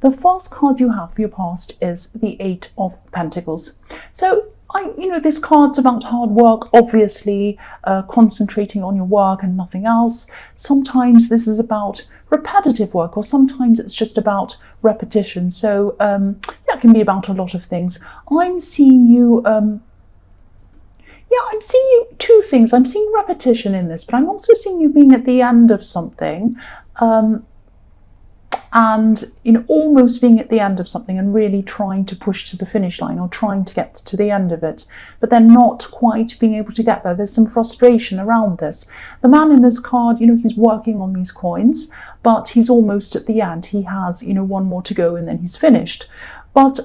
The first card you have for your past is the Eight of Pentacles. So this card's about hard work, obviously, concentrating on your work and nothing else. Sometimes this is about repetitive work, or sometimes it's just about repetition. So it can be about a lot of things. I'm seeing you, I'm seeing you two things. I'm seeing repetition in this, but I'm also seeing you being at the end of something. And almost being at the end of something and really trying to push to the finish line, or trying to get to the end of it, but then not quite being able to get there. There's some frustration around this. The man in this card, he's working on these coins, but he's almost at the end. He has one more to go and then he's finished. But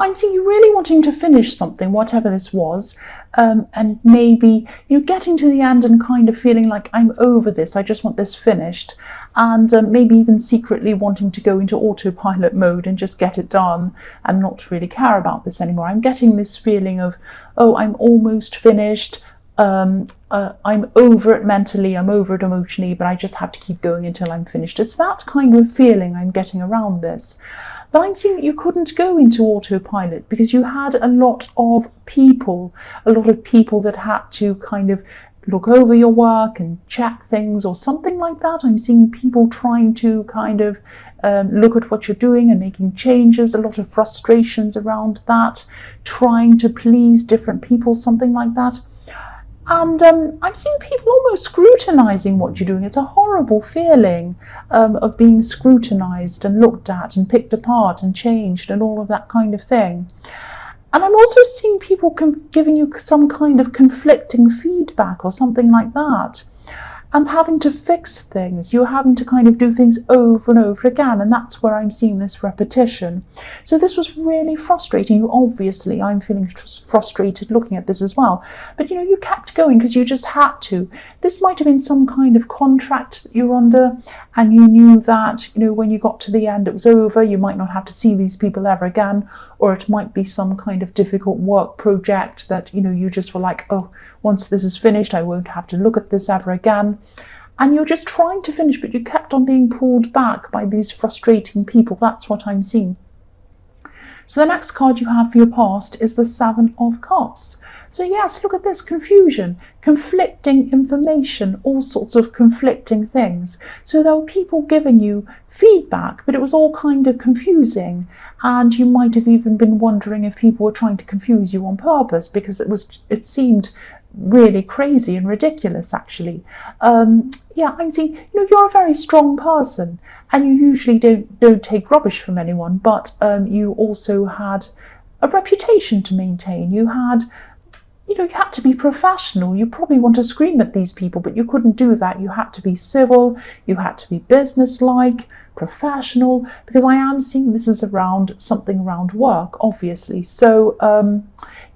I'm seeing you really wanting to finish something, whatever this was, and maybe getting to the end and kind of feeling like, I'm over this, I just want this finished, and maybe even secretly wanting to go into autopilot mode and just get it done and not really care about this anymore. I'm getting this feeling of, oh, I'm almost finished, I'm over it mentally, I'm over it emotionally, but I just have to keep going until I'm finished. It's that kind of feeling I'm getting around this. But I'm seeing that you couldn't go into autopilot because you had a lot of people that had to kind of look over your work and check things or something like that. I'm seeing people trying to kind of look at what you're doing and making changes, a lot of frustrations around that, trying to please different people, something like that. And I'm seeing people almost scrutinizing what you're doing. It's a horrible feeling of being scrutinized and looked at and picked apart and changed and all of that kind of thing. And I'm also seeing people giving you some kind of conflicting feedback or something like that. And having to fix things. You're having to kind of do things over and over again, and that's where I'm seeing this repetition. So this was really frustrating. You obviously, I'm feeling frustrated looking at this as well. But you kept going because you just had to. This might have been some kind of contract that you're under, and you knew that, when you got to the end it was over. You might not have to see these people ever again, or it might be some kind of difficult work project that, you just were like, oh, once this is finished, I won't have to look at this ever again. And you're just trying to finish, but you kept on being pulled back by these frustrating people. That's what I'm seeing. So the next card you have for your past is the Seven of Cups. So yes, look at this, confusion, conflicting information, all sorts of conflicting things. So there were people giving you feedback, but it was all kind of confusing. And you might have even been wondering if people were trying to confuse you on purpose, because it seemed really crazy and ridiculous, actually. I'm seeing, you're a very strong person, and you usually don't take rubbish from anyone, but you also had a reputation to maintain. You had to be professional. You probably want to scream at these people, but you couldn't do that. You had to be civil, you had to be businesslike, professional, because I am seeing this is something around work, obviously. So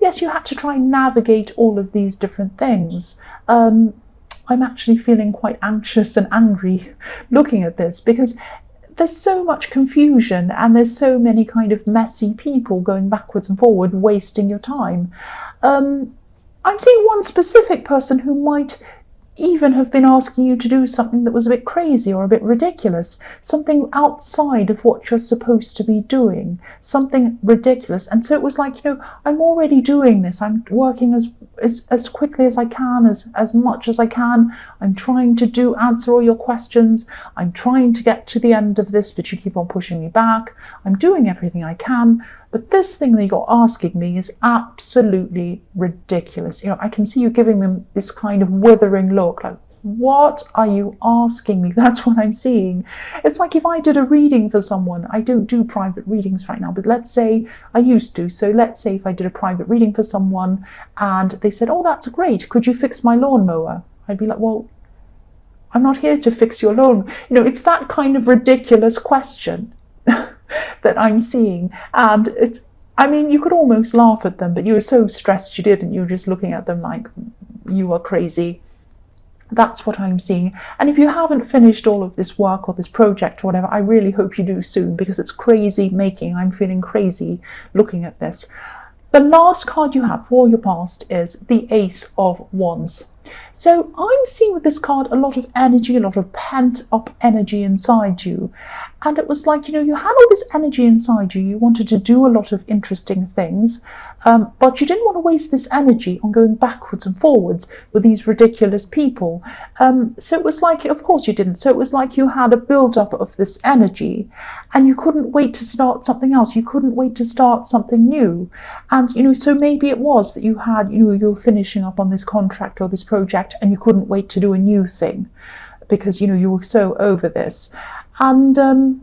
yes, you had to try and navigate all of these different things. I'm actually feeling quite anxious and angry looking at this, because there's so much confusion and there's so many kind of messy people going backwards and forward, wasting your time. I'm seeing one specific person who might even have been asking you to do something that was a bit crazy or a bit ridiculous, something outside of what you're supposed to be doing, something ridiculous. And so it was like, I'm already doing this. I'm working as quickly as I can, as much as I can. I'm trying to answer all your questions. I'm trying to get to the end of this, but you keep on pushing me back. I'm doing everything I can. But this thing that you're asking me is absolutely ridiculous. I can see you giving them this kind of withering look, like, what are you asking me? That's what I'm seeing. It's like if I did a reading for someone. I don't do private readings right now, but let's say I used to. So let's say if I did a private reading for someone and they said, oh, that's great, could you fix my lawnmower? I'd be like, well, I'm not here to fix your lawn. It's that kind of ridiculous question that I'm seeing. And you could almost laugh at them, but you were so stressed you didn't. You were just looking at them like you are crazy. That's what I'm seeing. And if you haven't finished all of this work or this project or whatever, I really hope you do soon, because it's crazy making. I'm feeling crazy looking at this. The last card you have for your past is the Ace of Wands. So I'm seeing with this card a lot of energy, a lot of pent up energy inside you. And it was like, you had all this energy inside you. You wanted to do a lot of interesting things, but you didn't want to waste this energy on going backwards and forwards with these ridiculous people. So it was like, of course you didn't. So it was like you had a build-up of this energy and you couldn't wait to start something else. You couldn't wait to start something new. And, so maybe it was that you had, you were finishing up on this contract or this project and you couldn't wait to do a new thing because, you were so over this. And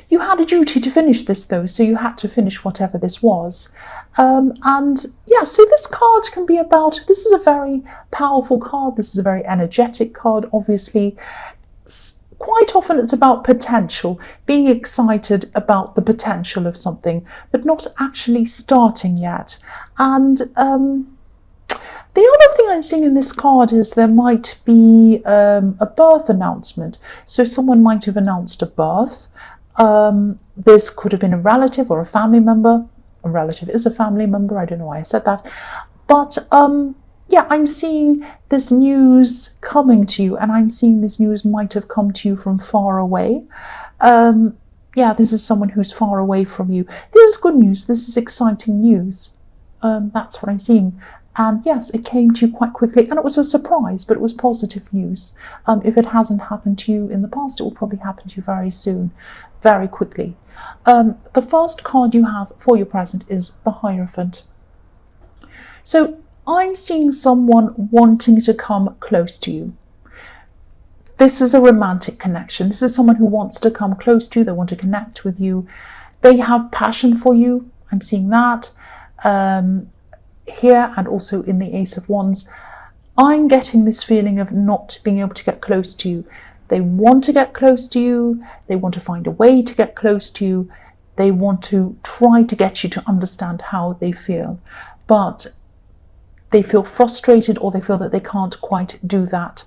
you had a duty to finish this, though, so you had to finish whatever this was. So this card can be about, this is a very powerful card, this is a very energetic card, obviously. Quite often it's about potential, being excited about the potential of something, but not actually starting yet. And the other thing I'm seeing in this card is there might be a birth announcement. So someone might have announced a birth. This could have been a relative or a family member. A relative is a family member. I don't know why I said that. But I'm seeing this news coming to you, and I'm seeing this news might have come to you from far away. This is someone who's far away from you. This is good news. This is exciting news. That's what I'm seeing. And yes, it came to you quite quickly, and it was a surprise, but it was positive news. If it hasn't happened to you in the past, it will probably happen to you very soon, very quickly. The first card you have for your present is the Hierophant. So I'm seeing someone wanting to come close to you. This is a romantic connection. This is someone who wants to come close to you. They want to connect with you. They have passion for you. I'm seeing that. Here and also in the Ace of Wands, I'm getting this feeling of not being able to get close to you. They want to get close to you. They want to find a way to get close to you. They want to try to get you to understand how they feel, but they feel frustrated or they feel that they can't quite do that.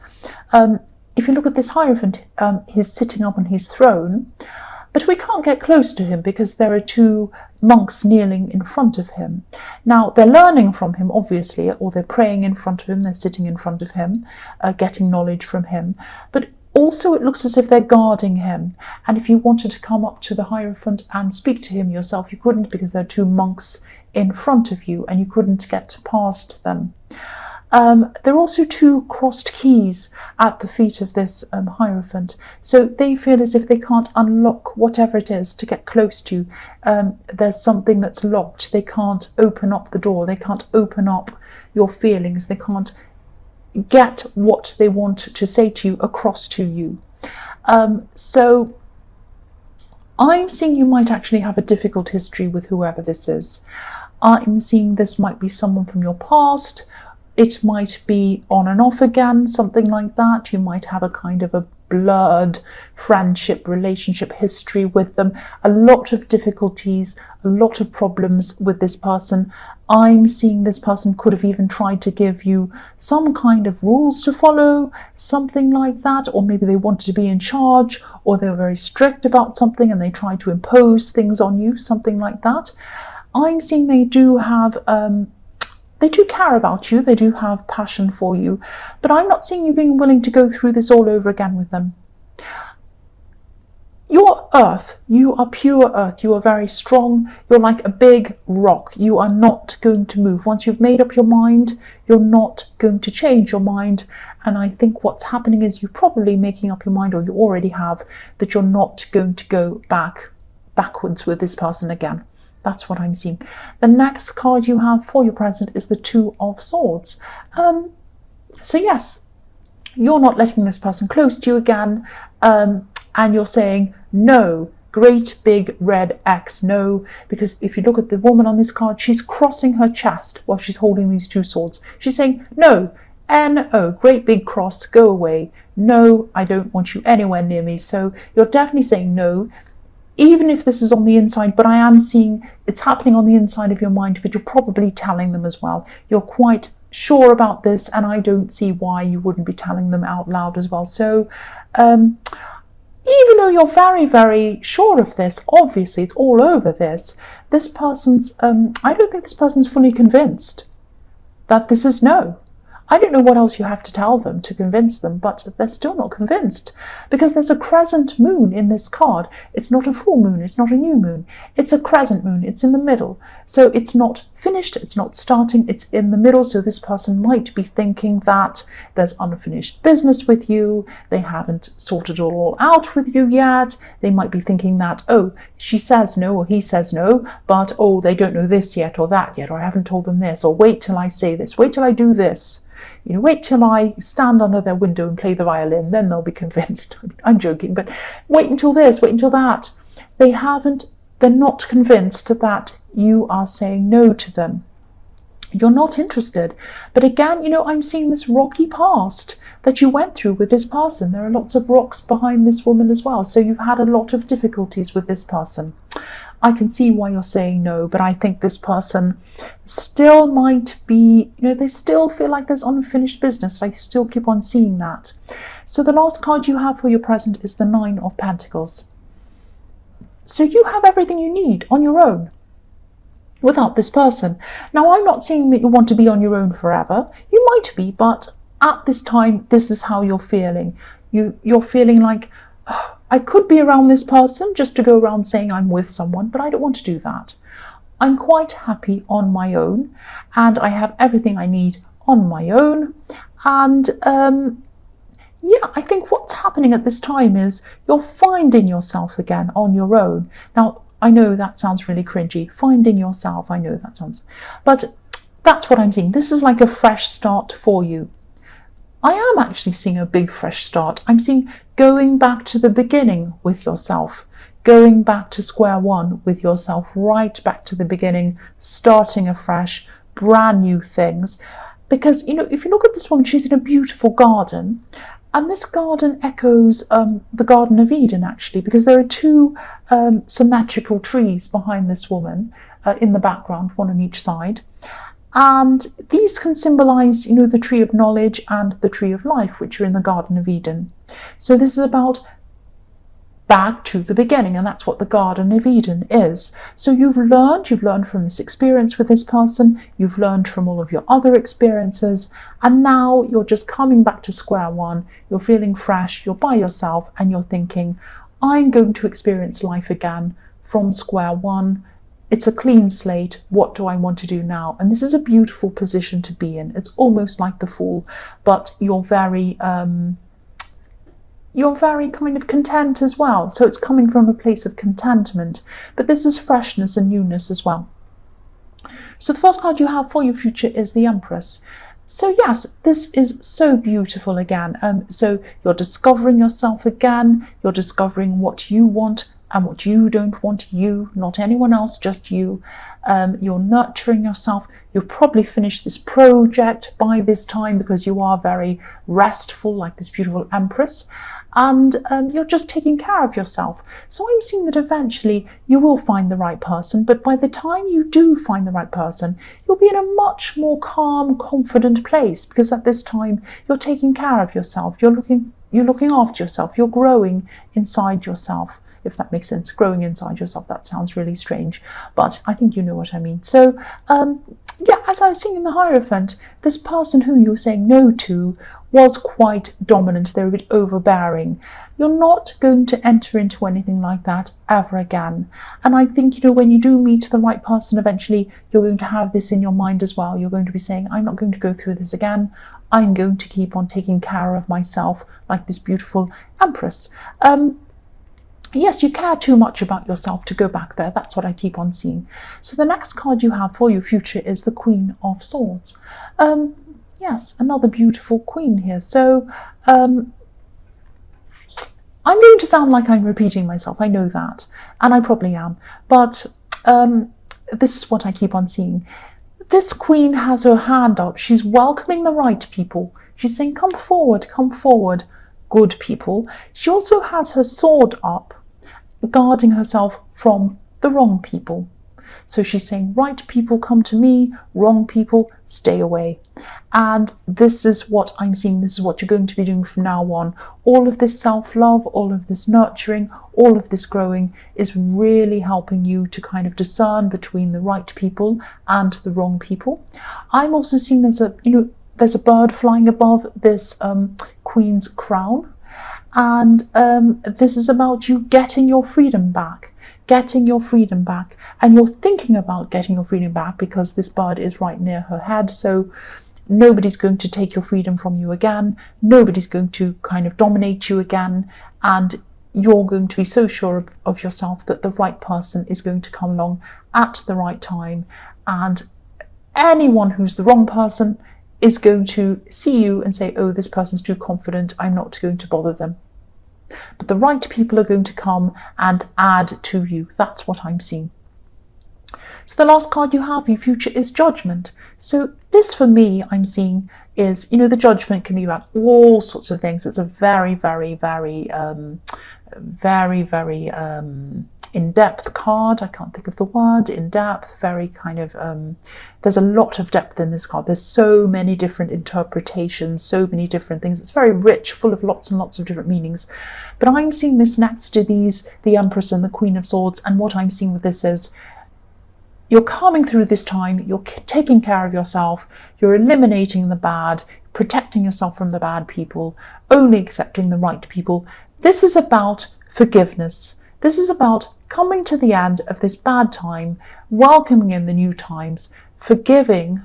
If you look at this Hierophant, he's sitting up on his throne, but we can't get close to him because there are two monks kneeling in front of him. Now, they're learning from him, obviously, or they're praying in front of him, they're sitting in front of him, getting knowledge from him. But also it looks as if they're guarding him. And if you wanted to come up to the Hierophant and speak to him yourself, you couldn't because there are two monks in front of you and you couldn't get past them. There are also two crossed keys at the feet of this Hierophant. So they feel as if they can't unlock whatever it is to get close to you. There's something that's locked. They can't open up the door. They can't open up your feelings. They can't get what they want to say to you across to you. So I'm seeing you might actually have a difficult history with whoever this is. I'm seeing this might be someone from your past. It might be on and off again, something like that. You might have a kind of a blurred friendship, relationship history with them. A lot of difficulties, a lot of problems with this person. I'm seeing this person could have even tried to give you some kind of rules to follow, something like that. Or maybe they wanted to be in charge, or they were very strict about something and they tried to impose things on you, something like that. I'm seeing they do have... They do care about you, they do have passion for you, but I'm not seeing you being willing to go through this all over again with them. You're earth, you are pure earth, you are very strong, you're like a big rock, you are not going to move. Once you've made up your mind, you're not going to change your mind, and I think what's happening is you're probably making up your mind, or you already have, that you're not going to go backwards with this person again. That's what I'm seeing. The next card you have for your present is the Two of Swords. So yes, you're not letting this person close to you again, and you're saying no, great big red X, no, because if you look at the woman on this card, she's crossing her chest while she's holding these two swords. She's saying no, N-O, great big cross, go away. No, I don't want you anywhere near me. So you're definitely saying no, even if this is on the inside, but I am seeing it's happening on the inside of your mind, but you're probably telling them as well. You're quite sure about this, and I don't see why you wouldn't be telling them out loud as well. So even though you're very, very sure of this, obviously it's all over this, I don't think this person's fully convinced that this is no. I don't know what else you have to tell them to convince them, but they're still not convinced because there's a crescent moon in this card. It's not a full moon, it's not a new moon. It's a crescent moon, it's in the middle. So it's not finished, it's not starting, it's in the middle. So this person might be thinking that there's unfinished business with you, they haven't sorted it all out with you yet. They might be thinking that, oh, she says no or he says no, but oh, they don't know this yet or that yet, or I haven't told them this, or wait till I say this, wait till I do this. You know, wait till I stand under their window and play the violin, then they'll be convinced. I'm joking, but wait until this, wait until that. They're not convinced that you are saying no to them. You're not interested. But again, you know, I'm seeing this rocky past that you went through with this person. There are lots of rocks behind this woman as well. So you've had a lot of difficulties with this person. I can see why you're saying no, but I think this person still might be, you know, they still feel like there's unfinished business. I still keep on seeing that. So the last card you have for your present is the Nine of Pentacles. So you have everything you need on your own without this person. Now, I'm not saying that you want to be on your own forever. You might be, but at this time, this is how you're feeling. You're feeling like, oh, I could be around this person just to go around saying I'm with someone, but I don't want to do that. I'm quite happy on my own, and I have everything I need on my own. And yeah, I think what's happening at this time is you're finding yourself again on your own. Now, I know that sounds really cringy. Finding yourself, I know that sounds, but that's what I'm seeing. This is like a fresh start for you. I am actually seeing a big fresh start. I'm seeing going back to the beginning with yourself, going back to square one with yourself, right back to the beginning, starting afresh, brand new things. Because, you know, if you look at this woman, she's in a beautiful garden. And this garden echoes the Garden of Eden, actually, because there are two symmetrical trees behind this woman in the background, one on each side. And these can symbolize, you know, the tree of knowledge and the tree of life, which are in the Garden of Eden. So this is about back to the beginning, and that's what the Garden of Eden is. So you've learned from this experience with this person, you've learned from all of your other experiences, and now you're just coming back to square one. You're feeling fresh, you're by yourself, and you're thinking, I'm going to experience life again from square one. It's a clean slate. What do I want to do now? And this is a beautiful position to be in. It's almost like the Fool, but you're very kind of content as well. So it's coming from a place of contentment, but this is freshness and newness as well. So the first card you have for your future is the Empress. So yes, this is so beautiful again. So you're discovering yourself again. You're discovering what you want and what you don't want, you, not anyone else, just you. You're nurturing yourself. You've probably finished this project by this time because you are very restful, like this beautiful Empress. And you're just taking care of yourself. So I'm seeing that eventually you will find the right person, but by the time you do find the right person, you'll be in a much more calm, confident place, because at this time you're taking care of yourself. You're looking after yourself. You're growing inside yourself. If that makes sense, growing inside yourself, that sounds really strange, but I think you know what I mean. So yeah, as I was saying in the Hierophant, this person who you were saying no to was quite dominant. They were a bit overbearing. You're not going to enter into anything like that ever again. And I think, you know, when you do meet the right person, eventually you're going to have this in your mind as well. You're going to be saying, I'm not going to go through this again. I'm going to keep on taking care of myself, like this beautiful Empress. Yes, you care too much about yourself to go back there. That's what I keep on seeing. So the next card you have for your future is the Queen of Swords. Yes, another beautiful queen here. So I'm going to sound like I'm repeating myself. I know that, and I probably am. But this is what I keep on seeing. This queen has her hand up. She's welcoming the right people. She's saying, come forward, good people. She also has her sword up, guarding herself from the wrong people. So she's saying, right people, come to me, wrong people, stay away. And this is what I'm seeing. This is what you're going to be doing from now on. All of this self-love, all of this nurturing, all of this growing is really helping you to kind of discern between the right people and the wrong people. I'm also seeing there's there's a bird flying above this Queen's crown, and this is about you getting your freedom back. Getting your freedom back, and you're thinking about getting your freedom back because this bird is right near her head, so nobody's going to take your freedom from you again, nobody's going to kind of dominate you again, and you're going to be so sure of yourself that the right person is going to come along at the right time, and anyone who's the wrong person is going to see you and say, oh, this person's too confident, I'm not going to bother them. But the right people are going to come and add to you. That's what I'm seeing. So the last card you have, your future, is Judgment. So this, for me, I'm seeing is, the Judgment can be about all sorts of things. It's a very, very, very, very in-depth card. I can't think of the word. In-depth, very kind of, there's a lot of depth in this card. There's so many different interpretations, so many different things. It's very rich, full of lots and lots of different meanings. But I'm seeing this next to these, the Empress and the Queen of Swords, and what I'm seeing with this is you're coming through this time, you're taking care of yourself, you're eliminating the bad, protecting yourself from the bad people, only accepting the right people. This is about forgiveness. This is about coming to the end of this bad time, welcoming in the new times, forgiving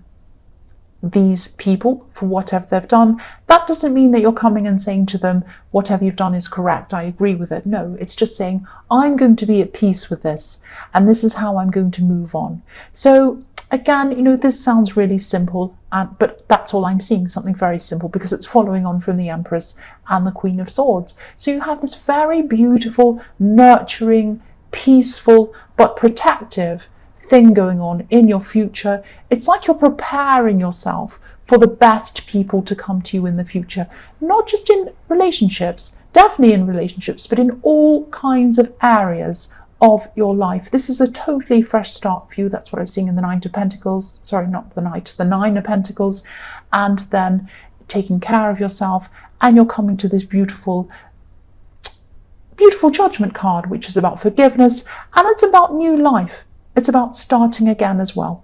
these people for whatever they've done. That doesn't mean that you're coming and saying to them, whatever you've done is correct, I agree with it. No, it's just saying, I'm going to be at peace with this, and this is how I'm going to move on. So again, this sounds really simple, but that's all I'm seeing, something very simple, because it's following on from the Empress and the Queen of Swords. So you have this very beautiful, nurturing, peaceful, but protective thing going on in your future. It's like you're preparing yourself for the best people to come to you in the future, not just in relationships, definitely in relationships, but in all kinds of areas of your life. This is a totally fresh start for you. That's what I'm seeing in the Nine of Pentacles. Sorry, not the Knight, the Nine of Pentacles. And then taking care of yourself, and you're coming to this beautiful Judgment card, which is about forgiveness, and it's about new life. It's about starting again as well.